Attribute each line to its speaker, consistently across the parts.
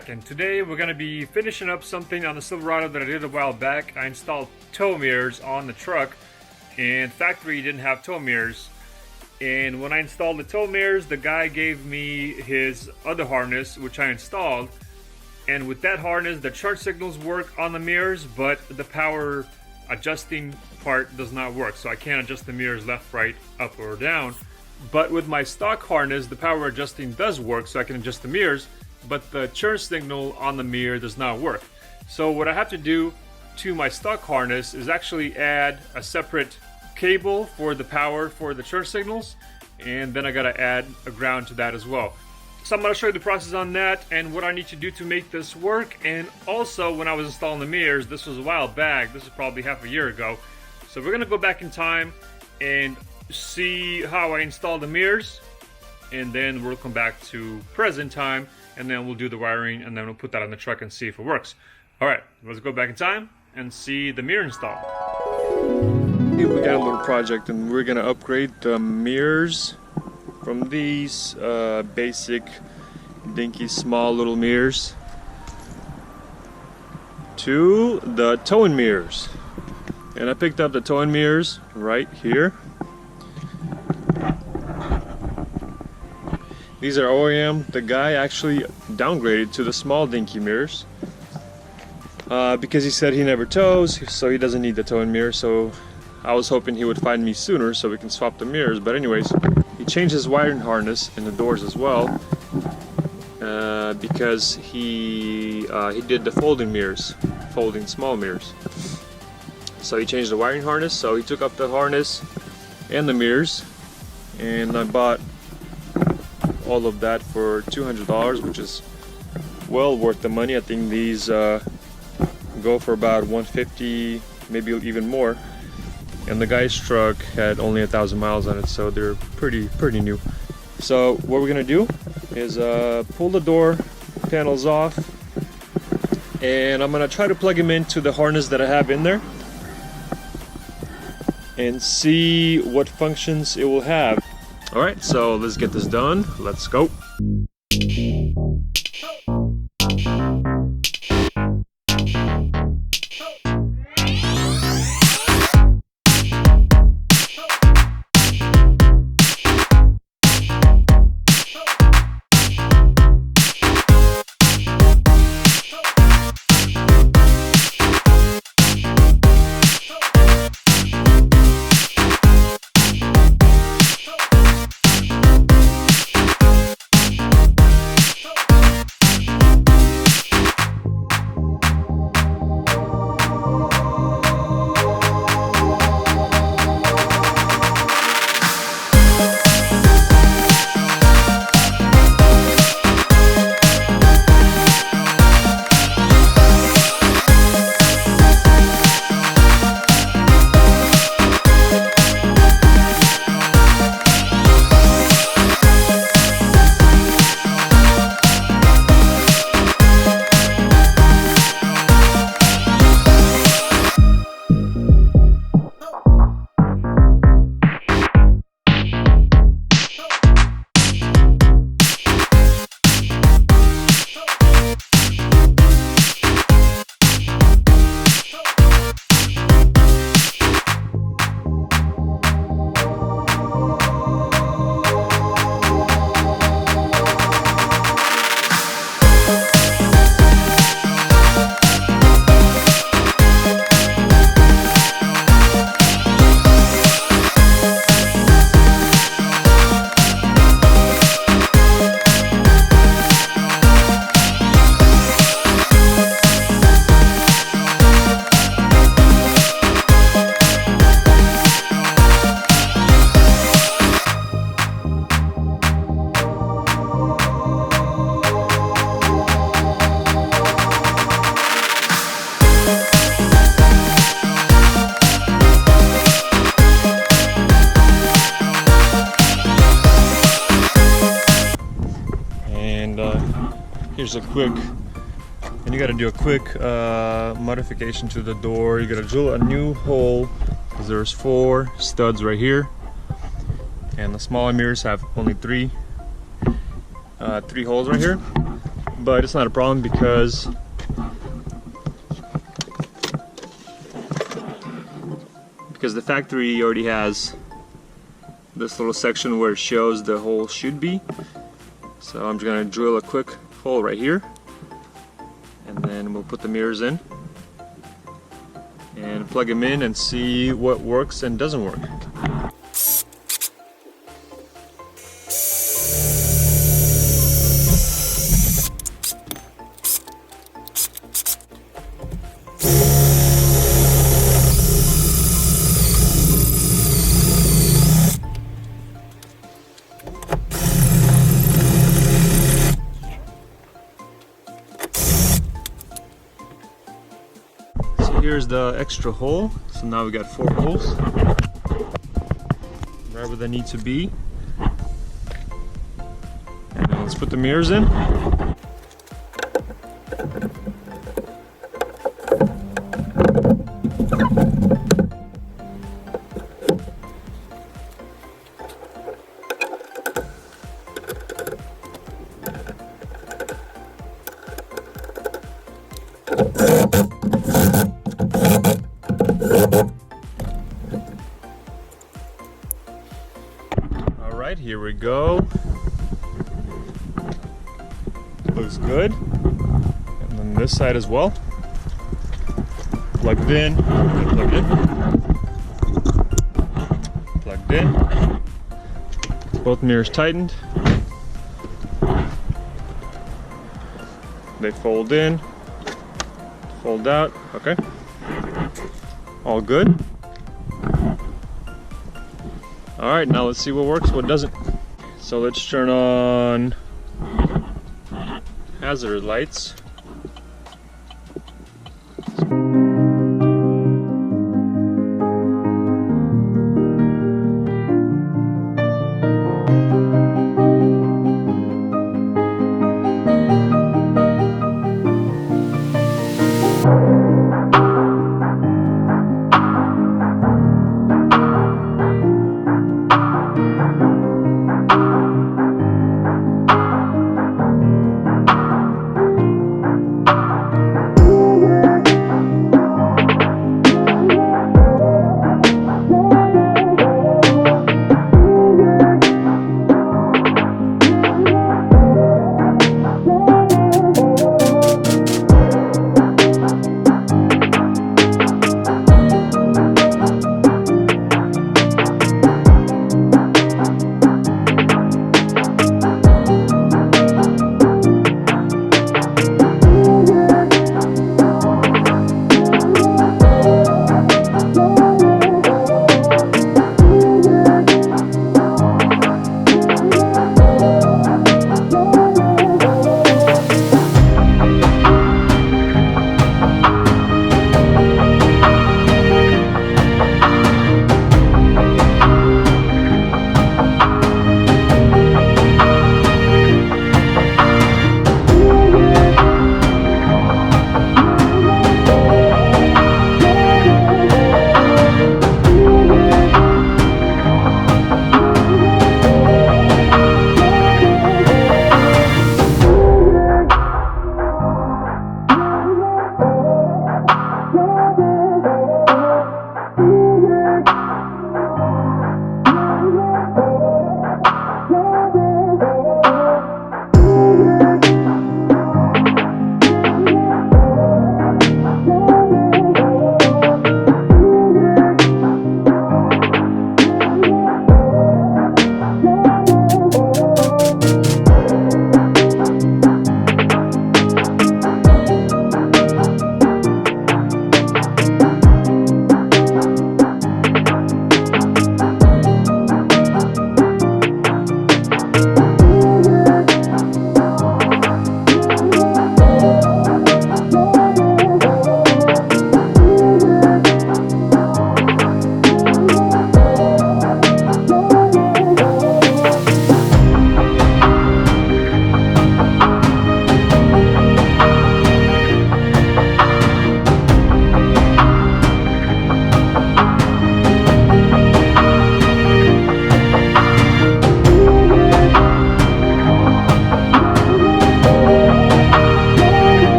Speaker 1: back, and today we're going to be finishing up something on the Silverado that I did a while back. I installed tow mirrors on the truck, and factory didn't have tow mirrors. And when I installed the tow mirrors, the guy gave me his other harness, which I installed. And with that harness, the turn signals work on the mirrors, but the power adjusting part does not work. So I can't adjust the mirrors left, right, up, or down. But with my stock harness, the power adjusting does work, so I can adjust the mirrors, but the churn signal on the mirror does not work. So what I have to do to my stock harness is actually add a separate cable for the power for the churn signals, and then I gotta add a ground to that as well. So I'm gonna show you the process on that and what I need to do to make this work. And also, when I was installing the mirrors, this was a while back, this is probably half a year ago. So we're gonna go back in time and see how I installed the mirrors, and then we'll come back to present time, and then we'll do the wiring, and then we'll put that on the truck and see if it works. Alright, let's go back in time and see the mirror install. Here we got a little project, and we're gonna upgrade the mirrors from these basic dinky small little mirrors to the towing mirrors. And I picked up the towing mirrors right here. These are OEM. The guy actually downgraded to the small dinky mirrors because he said he never tows, so he doesn't need the towing mirror. So I was hoping he would find me sooner so we can swap the mirrors. But anyways, he changed his wiring harness in the doors as well because he did the folding mirrors, folding small mirrors. So he changed the wiring harness. So he took up the harness and the mirrors, and I bought all of that for $200, which is well worth the money. I think these go for about $150, maybe even more. And the guy's truck had only 1,000 miles on it, so they're pretty new. So what we're gonna do is pull the door panels off, and I'm gonna try to plug them into the harness that I have in there and see what functions it will have. Alright, so let's get this done. Let's go. Here's a quick, and you got to do a quick modification to the door. You got to drill a new hole because there's 4 studs right here, and the smaller mirrors have only three holes right here. but it's not a problem because the factory already has this little section where it shows the hole should be. So I'm just gonna drill a quick hole right here, and then we'll put the mirrors in and plug them in and see what works and doesn't work. Here's the extra hole, so now we got 4 holes right where they need to be. And then let's put the mirrors in. Alright, here we go. Looks good. And then this side as well. Plugged in, plugged in, plugged in. Both mirrors tightened. They fold in, fold out, okay. All good. Alright, now let's see what works, what doesn't. So let's turn on hazard lights.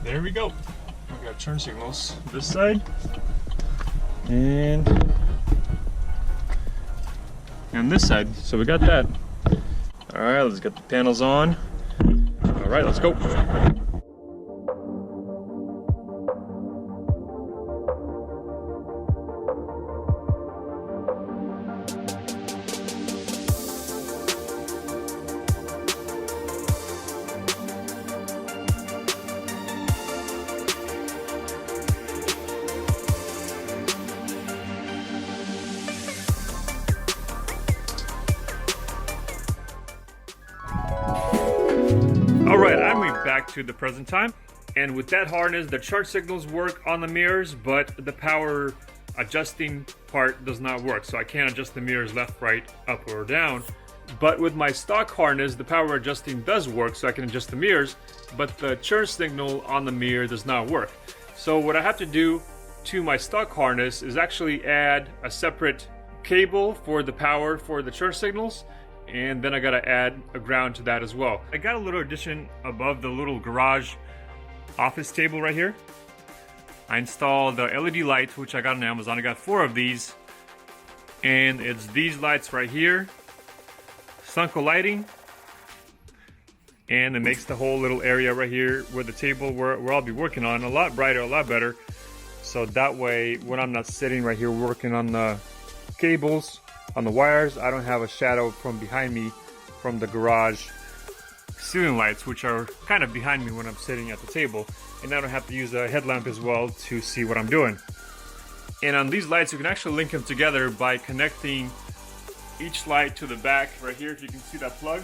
Speaker 1: There we go. We got turn signals this side and this side. So we got that. All right, let's get the panels on. All right, let's go. Alright, I'm back to the present time, and with that harness the chart signals work on the mirrors, but the power adjusting part does not work, so I can't adjust the mirrors left, right, up or down. But with my stock harness the power adjusting does work, so I can adjust the mirrors, but the churn signal on the mirror does not work. So what I have to do to my stock harness is actually add a separate cable for the power for the churn signals, and then I gotta add a ground to that as well. I got a little addition above the little garage office table right here. I installed the LED light, which I got on Amazon. I got 4 of these, and it's these lights right here, Sunco lighting, and it makes the whole little area right here where the table where I'll be working on a lot brighter, a lot better. So that way when I'm not sitting right here working on the cables, on the wires, I don't have a shadow from behind me from the garage ceiling lights, which are kind of behind me when I'm sitting at the table, and I don't have to use a headlamp as well to see what I'm doing. And on these lights you can actually link them together by connecting each light to the back right here, if you can see that plug.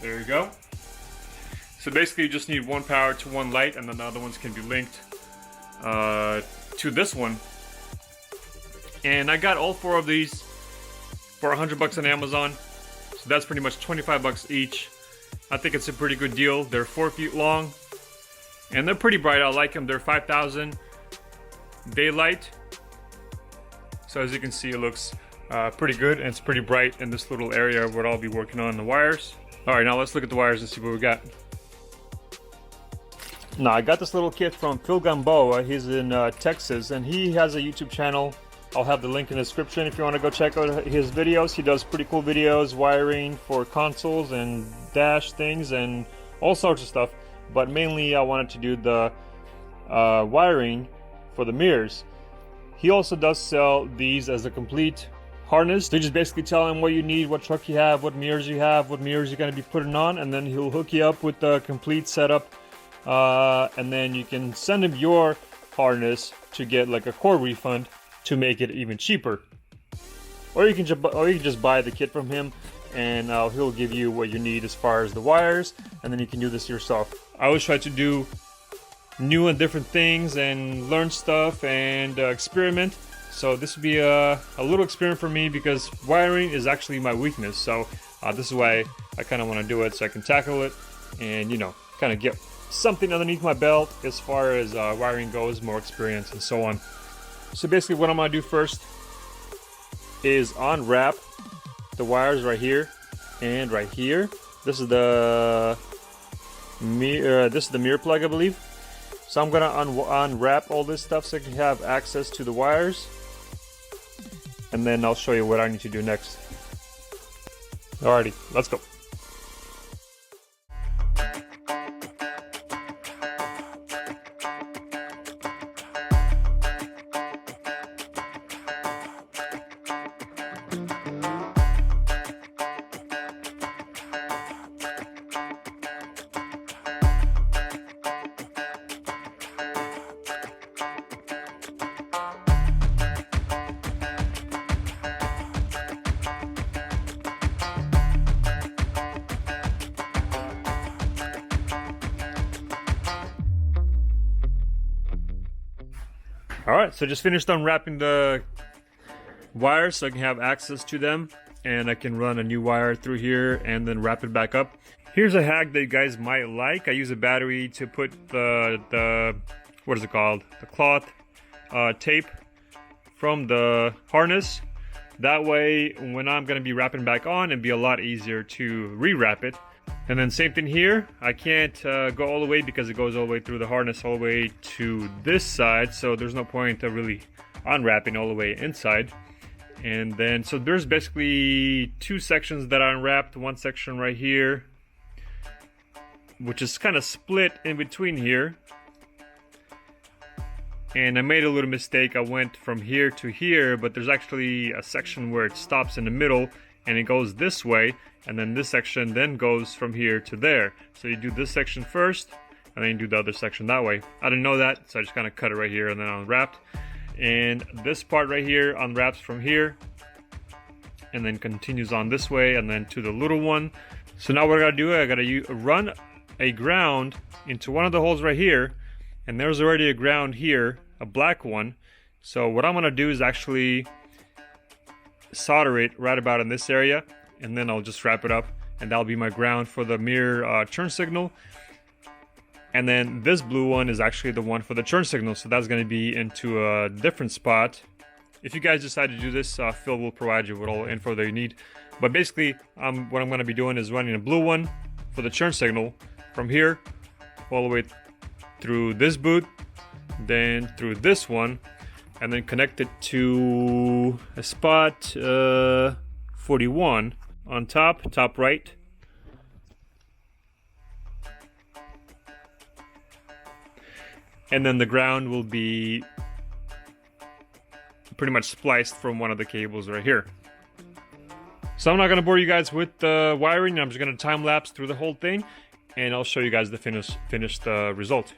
Speaker 1: There you go. So basically you just need one power to one light, and then the other ones can be linked to this one. And I got all 4 of these for $100 on Amazon, so that's pretty much $25 each. I think it's a pretty good deal. They're 4 feet long and they're pretty bright. I like them. They're 5000 daylight, so as you can see it looks pretty good, and it's pretty bright in this little area where I'll be working on the wires. Alright, now let's look at the wires and see what we got. Now, I got this little kit from Phil Gamboa. He's in Texas, and he has a YouTube channel. I'll have the link in the description if you want to go check out his videos. He does pretty cool videos, wiring for consoles and dash things and all sorts of stuff. But mainly I wanted to do the wiring for the mirrors. He also does sell these as a complete harness. So you just basically tell him what you need, what truck you have, what mirrors you have, what mirrors you're going to be putting on, and then he'll hook you up with the complete setup. And then you can send him your harness to get like a core refund to make it even cheaper, or you can just buy the kit from him, and he'll give you what you need as far as the wires, and then you can do this yourself. I always try to do new and different things and learn stuff and experiment, so this would be a little experiment for me, because wiring is actually my weakness. So this is why I kind of want to do it, so I can tackle it and, you know, kind of get something underneath my belt as far as wiring goes, more experience and so on. So basically what I'm going to do first is unwrap the wires right here and right here. This is the mirror plug, I believe. So I'm going to unwrap all this stuff so I can have access to the wires, and then I'll show you what I need to do next. Alrighty, let's go. Alright, so just finished unwrapping the wires so I can have access to them, and I can run a new wire through here and then wrap it back up. Here's a hack that you guys might like. I use a battery to put the what is it called? The cloth tape from the harness That way, when I'm going to be wrapping back on, it'd be a lot easier to rewrap it. And then same thing here. I can't go all the way because it goes all the way through the harness all the way to this side, so there's no point of really unwrapping all the way inside. And then, so there's basically two sections that I unwrapped. One section right here, which is kind of split in between here. And I made a little mistake. I went from here to here, but there's actually a section where it stops in the middle and it goes this way. And then this section then goes from here to there. So you do this section first, and then you do the other section that way. I didn't know that, so I just kind of cut it right here and then unwrapped. And this part right here unwraps from here, and then continues on this way, and then to the little one. So now what I gotta do, I gotta run a ground into one of the holes right here, and there's already a ground here, a black one. So what I'm gonna do is actually solder it right about in this area, and then I'll just wrap it up, and that'll be my ground for the mirror turn signal. And then this blue one is actually the one for the turn signal, so that's going to be into a different spot. If you guys decide to do this, Phil will provide you with all the info that you need. But basically, what I'm going to be doing is running a blue one for the turn signal from here all the way through this boot, then through this one, and then connect it to a spot 41 on top right. And then the ground will be pretty much spliced from one of the cables right here. So I'm not going to bore you guys with the wiring. I'm just going to time lapse through the whole thing, and I'll show you guys the finished result.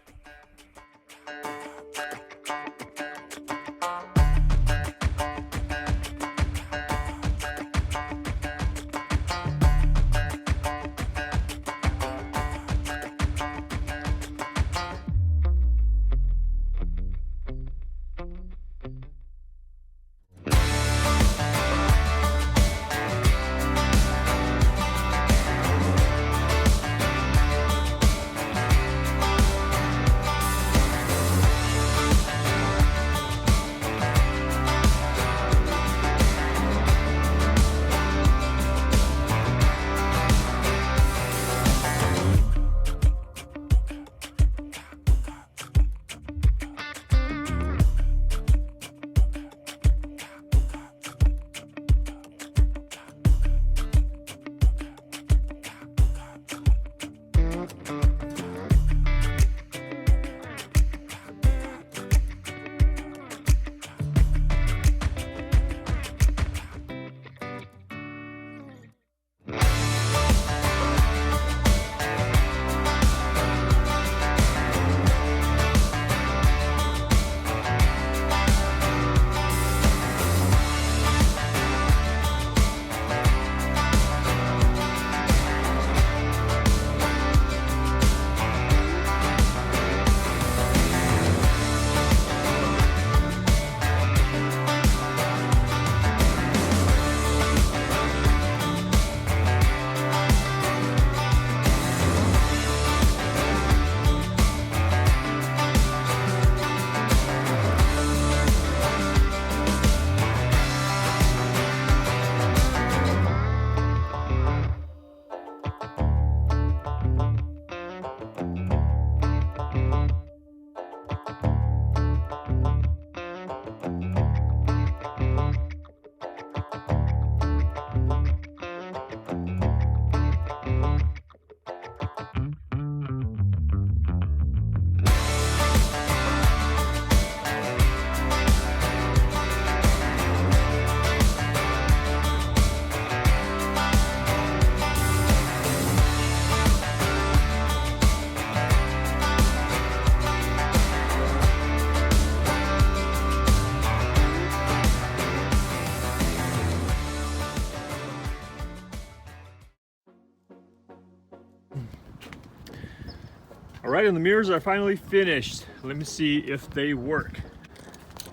Speaker 1: Alright, and the mirrors are finally finished. Let me see if they work.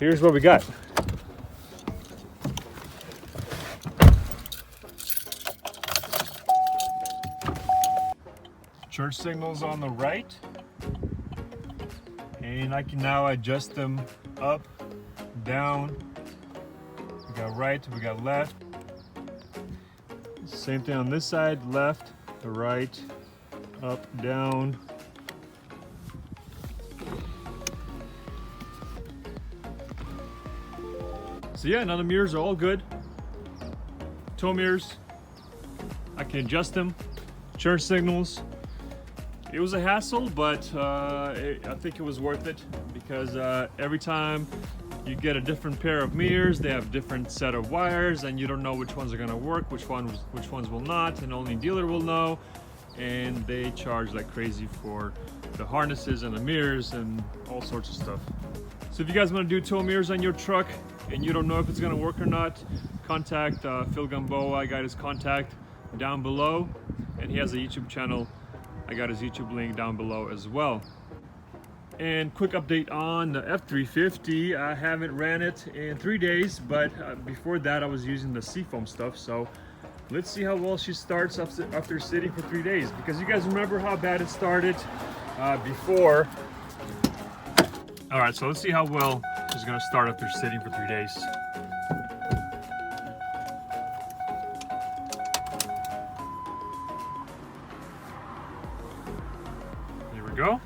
Speaker 1: Here's what we got. Church signals on the right. And I can now adjust them up, down, We got right, we got left. Same thing on this side, left, right, up, down. So yeah, now the mirrors are all good. Tow mirrors, I can adjust them. Turn signals. It was a hassle, but I think it was worth it because every time you get a different pair of mirrors, they have different set of wires, and you don't know which ones are gonna work, which ones will not, and only dealer will know. And they charge like crazy for the harnesses and the mirrors and all sorts of stuff. So if you guys want to do tow mirrors on your truck and you don't know if it's gonna work or not, contact Phil Gamboa. I got his contact down below, and he has a YouTube channel. I got his YouTube link down below as well. And quick update on the F350. I haven't ran it in 3 days, but before that I was using the Seafoam stuff. So let's see how well she starts after sitting for 3 days, because you guys remember how bad it started before. All right, so let's see how well she's gonna start after sitting for 3 days. Here we go.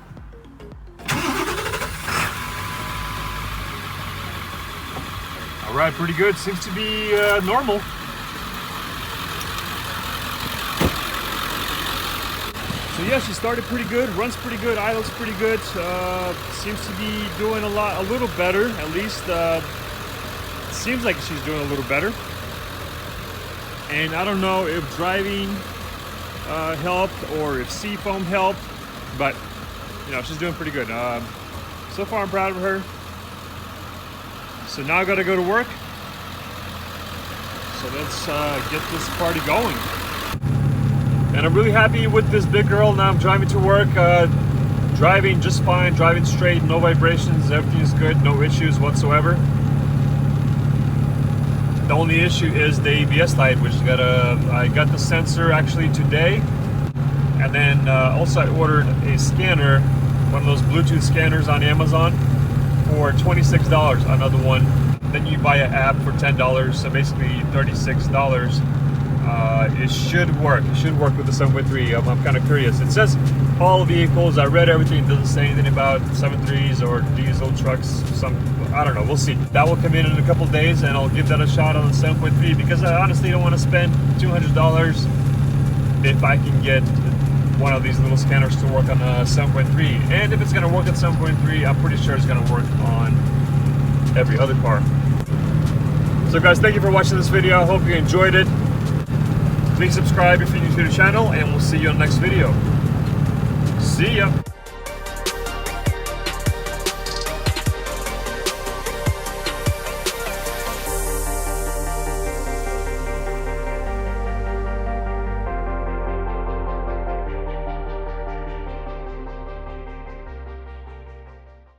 Speaker 1: All right, pretty good. Seems to be normal. So yeah, she started pretty good, runs pretty good, idles pretty good. Seems to be doing a little better. At least seems like she's doing a little better. And I don't know if driving helped or if Seafoam helped, but you know, she's doing pretty good. So far, I'm proud of her. So now I gotta go to work. So let's get this party going. And I'm really happy with this big girl. Now I'm driving to work, driving just fine, driving straight, no vibrations, everything is good, no issues whatsoever. The only issue is the ABS light, which I got the sensor actually today. And then also I ordered a scanner, one of those Bluetooth scanners on Amazon for $26, another one. Then you buy an app for $10, so basically $36. It should work. It should work with the 7.3. I'm kind of curious. It says all vehicles. I read everything. It doesn't say anything about 7.3s or diesel trucks. I don't know. We'll see. That will come in a couple days, and I'll give that a shot on the 7.3 because I honestly don't want to spend $200 if I can get one of these little scanners to work on a 7.3. And if it's going to work at 7.3, I'm pretty sure it's going to work on every other car. So guys, thank you for watching this video. I hope you enjoyed it. Please subscribe if you're new to the channel, and we'll see you on the next video. See ya!